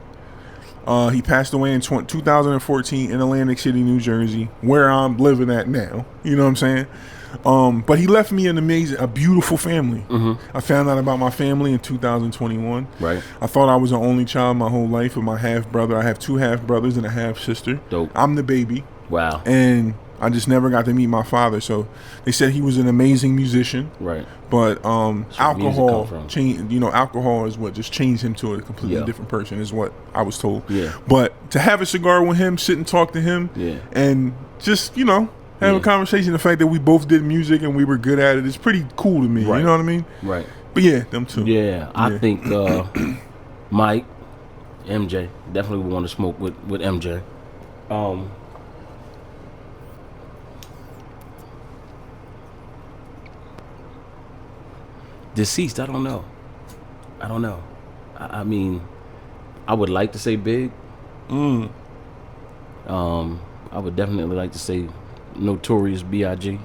He passed away in 2014 in Atlantic City, New Jersey, where I'm living at now. You know what I'm saying? But he left me a beautiful family. I found out about my family in 2021. Right. I thought I was the only child my whole life of my half brother. I have 2 half brothers and a half sister. Dope. I'm the baby. Wow. And I just never got to meet my father. So they said he was an amazing musician. Right. But alcohol alcohol is what just changed him to a completely different person, is what I was told. Yeah. But to have a cigar with him, sit and talk to him, and just, have a conversation, the fact that we both did music and we were good at it is pretty cool to me. Right. You know what I mean? Right. But yeah, them two. Yeah. I think Mike, MJ, definitely would want to smoke with MJ. Deceased, I don't know. I mean, I would like to say Big. I would definitely like to say Notorious B.I.G.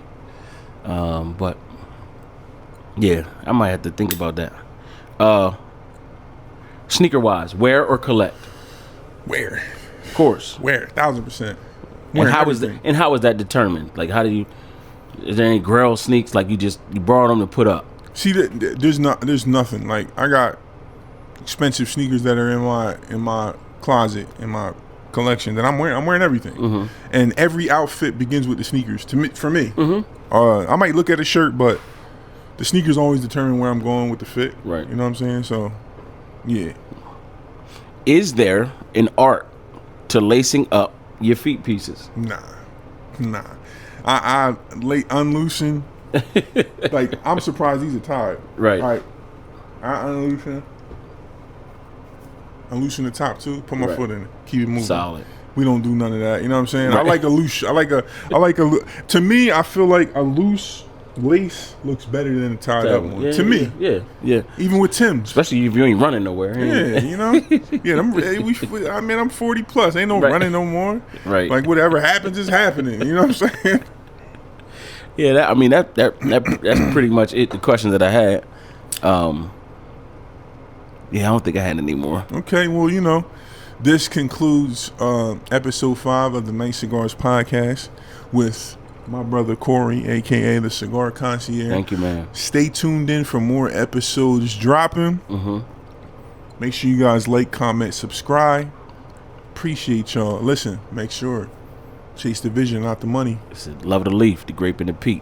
But yeah, I might have to think about that. Sneaker wise, wear or collect? Wear. Of course. Wear, 1000%. And how is that determined? Like, is there any Grail sneaks like you brought them to put up? See, there's nothing. Like, I got expensive sneakers that are in my closet, in my collection, that I'm wearing. I'm wearing everything, and every outfit begins with the sneakers. For me, I might look at a shirt, but the sneakers always determine where I'm going with the fit. Right. You know what I'm saying? So, yeah. Is there an art to lacing up your feet pieces? Nah. I unloosen. Like, I'm surprised these are tied. Right. All right. I unloosen the top too. Put my foot in it. Keep it moving. Solid. We don't do none of that. You know what I'm saying? Right. I like a loose. To me, I feel like a loose lace looks better than a tied up one. Yeah, to me. Yeah. Even with Tim's. Especially if you ain't running nowhere. Yeah, you know? Yeah, I'm 40 plus. Ain't no running no more. Right. Like, whatever happens is happening. You know what I'm saying? Yeah, that's pretty much it. The questions that I had. Yeah, I don't think I had any more. Okay, well, this concludes episode 5 of the Nice Cigars podcast with my brother Corey, aka the Cigar Concierge. Thank you, man. Stay tuned in for more episodes dropping. Make sure you guys like, comment, subscribe. appreciate y'all. Listen, make sure chase the vision, not the money. It's love of the leaf, the grape and the peat.